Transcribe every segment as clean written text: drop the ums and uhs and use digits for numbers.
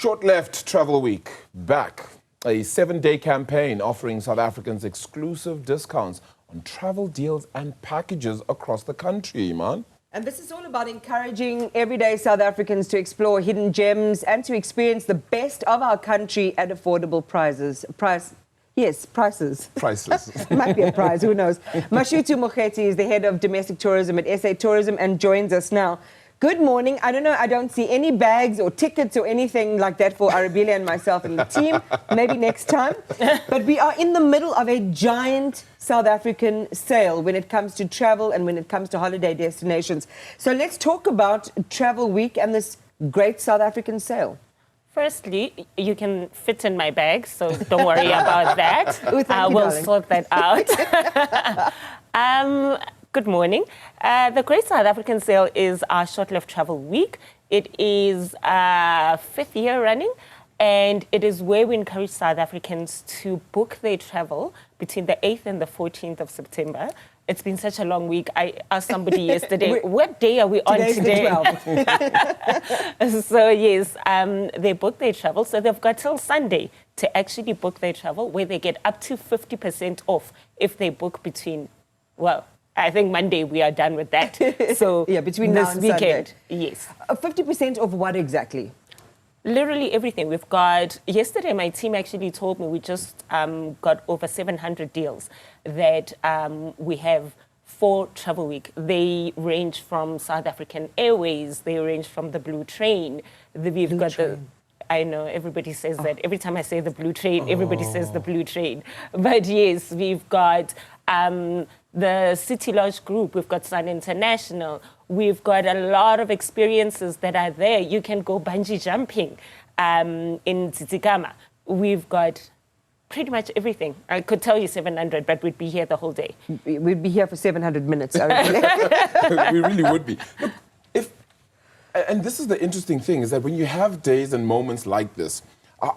Sho't Left Travel Week back. A 7-day campaign offering South Africans exclusive discounts on travel deals and packages across the country, man. And this is all about encouraging everyday South Africans to explore hidden gems and to experience the best of our country at affordable prices. Prices. Might be a prize, who knows. Mashutu Mokheti is the head of domestic tourism at SA Tourism and joins us now. Good morning. I don't know, I don't see any bags or tickets or anything like that for Arabile and myself and the team. Maybe next time. But we are in the middle of a giant South African sale when it comes to travel and when it comes to holiday destinations. So let's talk about Travel Week and this great South African sale. Firstly, you can fit in my bag, so don't worry about that. Ooh, thank you, we'll darling. sort that out. Good morning. The Great South African Sale is our Sho't Left Travel Week. It is 5th year running, and it is where we encourage South Africans to book their travel between the 8th and the 14th of September. It's been such a long week. I asked somebody yesterday, what day are we on today? So yes, they book their travel. So they've got till Sunday to actually book their travel, where they get up to 50% off if they book between, well, I think Monday we are done with that. So yeah, between now this and weekend, Sunday. yes. 50% of what exactly? Literally everything. We've got, yesterday my team actually told me we just got over 700 deals that we have for Travel Week. They range from South African Airways, they range from the Blue Train. We've got the, I know, everybody says that. Every time I say the Blue Train, everybody says the Blue Train. But yes, we've got the City Lodge Group, we've got Sun International, we've got a lot of experiences that are there. You can go bungee jumping in Tsitsikamma. We've got pretty much everything. I could tell you 700, but we'd be here the whole day. We'd be here for 700 minutes. We really would be. Look, and this is the interesting thing, is that when you have days and moments like this,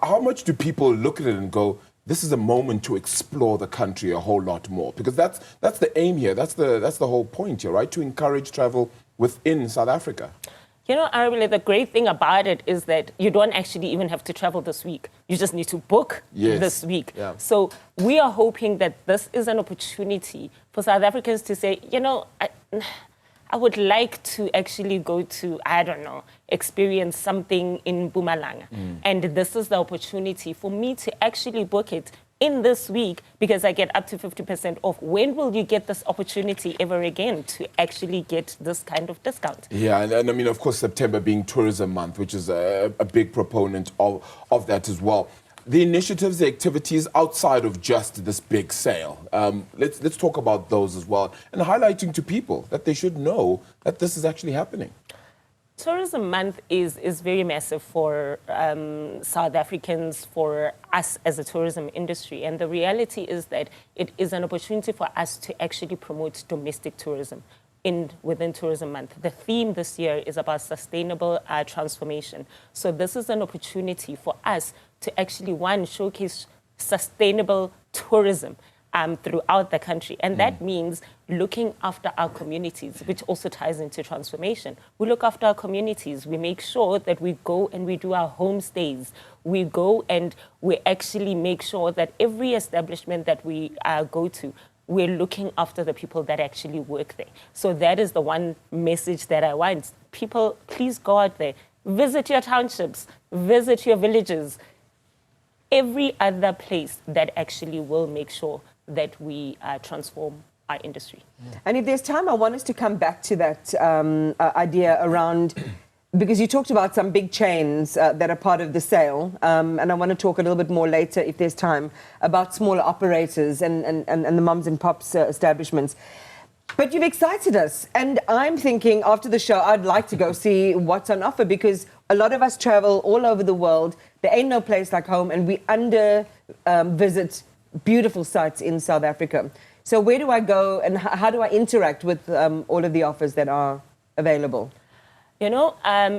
how much do people look at it and go, this is a moment to explore the country a whole lot more? Because that's the aim here. That's the whole point here, right? To encourage travel within South Africa. You know, Arabile, the great thing about it is that you don't actually even have to travel this week. You just need to book this week. Yeah. So we are hoping that this is an opportunity for South Africans to say, you know, I would like to actually go to, I don't know, experience something in Mpumalanga. And this is the opportunity for me to actually book it in this week because I get up to 50% off. When will you get this opportunity ever again to actually get this kind of discount? Yeah, and I mean, of course, September being Tourism Month, which is a big proponent of that as well. The initiatives, the activities outside of just this big sale, let's talk about those as well, and highlighting to people that they should know that this is actually happening. Tourism Month is very massive for South Africans, for us as a tourism industry. And the reality is that it is an opportunity for us to actually promote domestic tourism within Tourism Month. The theme this year is about sustainable transformation. So this is an opportunity for us to actually, one, showcase sustainable tourism throughout the country. And that means looking after our communities, which also ties into transformation. We look after our communities. We make sure that we go and we do our homestays. We go and we actually make sure that every establishment that we go to, we're looking after the people that actually work there. So that is the one message that I want. People, please go out there, visit your townships, visit your villages, every other place that actually will make sure that we transform our industry. And if there's time, I want us to come back to that idea around, because you talked about some big chains that are part of the sale, and I want to talk a little bit more later, if there's time, about smaller operators and the mums and pops establishments. But you've excited us, and I'm thinking after the show, I'd like to go see what's on offer, because a lot of us travel all over the world. There ain't no place like home, and we visit beautiful sites in South Africa. So where do I go, and how do I interact with all of the offers that are available? You know,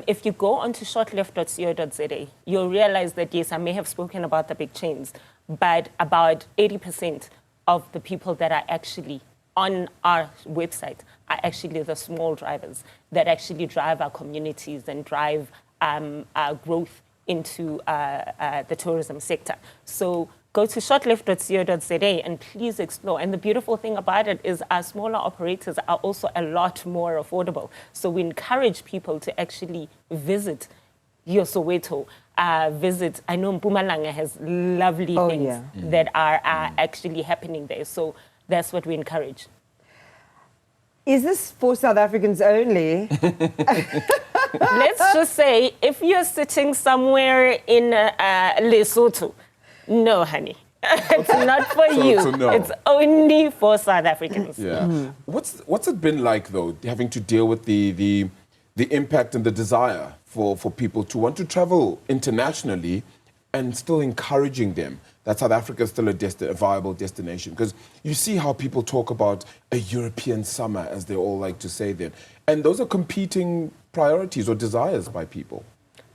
if you go onto shotleft.co.za, you'll realize that, yes, I may have spoken about the big chains, but about 80% of the people that are actually on our website are actually the small drivers that actually drive our communities and drive our growth into the tourism sector. So go to shotleft.co.za and please explore. And the beautiful thing about it is our smaller operators are also a lot more affordable. So we encourage people to actually visit your Soweto, visit. I know Mpumalanga has lovely things that are actually happening there. So that's what we encourage. Is this for South Africans only? Let's just say, if you're sitting somewhere in Lesotho, no, honey. It's not for you. No. It's only for South Africans. Yeah. What's it been like, though, having to deal with the impact and the desire for people to want to travel internationally and still encouraging them that South Africa is still a viable destination? Because you see how people talk about a European summer, as they all like to say then. And those are competing priorities or desires by people.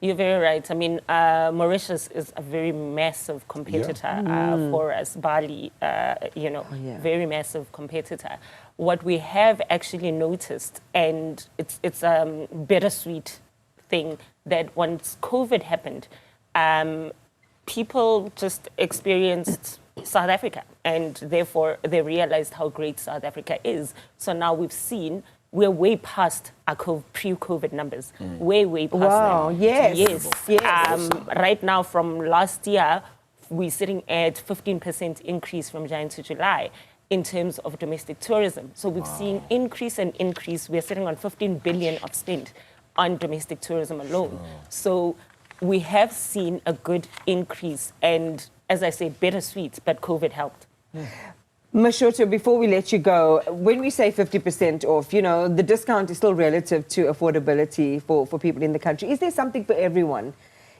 You're very right. I mean, Mauritius is a very massive competitor for us. Bali, very massive competitor. What we have actually noticed, and it's a bittersweet thing, that once COVID happened, people just experienced South Africa, and therefore they realized how great South Africa is. So now we're way past our pre-COVID numbers. Way past them. Yes. Right now, from last year, we're sitting at 15% increase from January to July in terms of domestic tourism. So we've seen increase. We're sitting on 15 billion of spend on domestic tourism alone. So we have seen a good increase, and as I say, bittersweet, but COVID helped. Mashoto, before we let you go, when we say 50% off, the discount is still relative to affordability for people in the country. Is there something for everyone?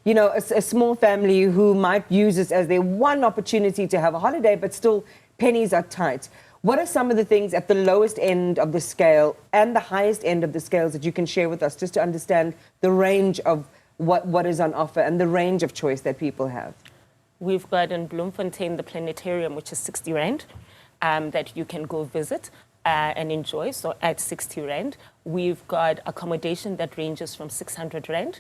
A small family who might use this as their one opportunity to have a holiday, but still pennies are tight. What are some of the things at the lowest end of the scale and the highest end of the scales that you can share with us, just to understand the range of what is on offer and the range of choice that people have? We've got in Bloemfontein the planetarium, which is 60 Rand, that you can go visit and enjoy, so at 60 Rand. We've got accommodation that ranges from 600 Rand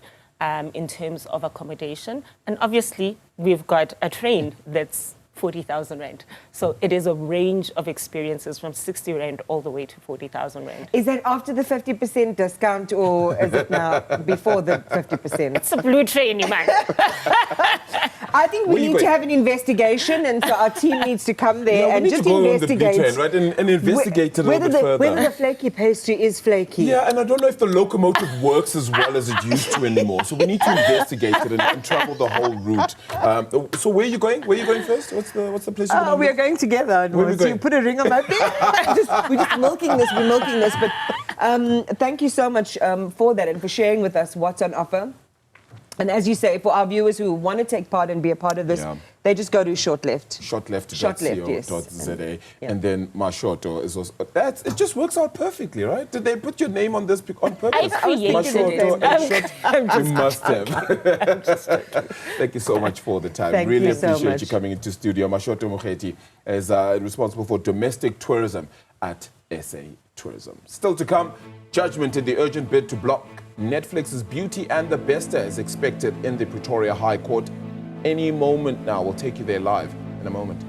in terms of accommodation. And obviously, we've got a train that's 40,000 Rand. So it is a range of experiences from 60 Rand all the way to 40,000 Rand. Is that after the 50% discount, or is it now before the 50%? It's a blue train, you man. I think we need to have an investigation, and so our team needs to come there and just investigate. On the blue train, right? And investigate it a little bit further. Whether the flaky pastry is flaky. Yeah, and I don't know if the locomotive works as well as it used to anymore. So we need to investigate it and travel the whole route. So where are you going? Where are you going first? What's the place you're going? We are going together. So you put a ring on my finger. We're just milking this. We're milking this. But thank you so much for that and for sharing with us what's on offer. And as you say, for our viewers who want to take part and be a part of this, they just go to Sho't Left. Shotleft.co.za. And then Mashoto is also... it just works out perfectly, right? Did they put your name on this on purpose? I created it. You must have. Thank you so much for the time. Thank really you so appreciate much. you coming into studio. Mashoto Mokgeti is responsible for domestic tourism at SA Tourism. Still to come, judgment in the urgent bid to block Netflix's Beauty and the Bester is expected in the Pretoria High Court any moment now. We'll take you there live in a moment.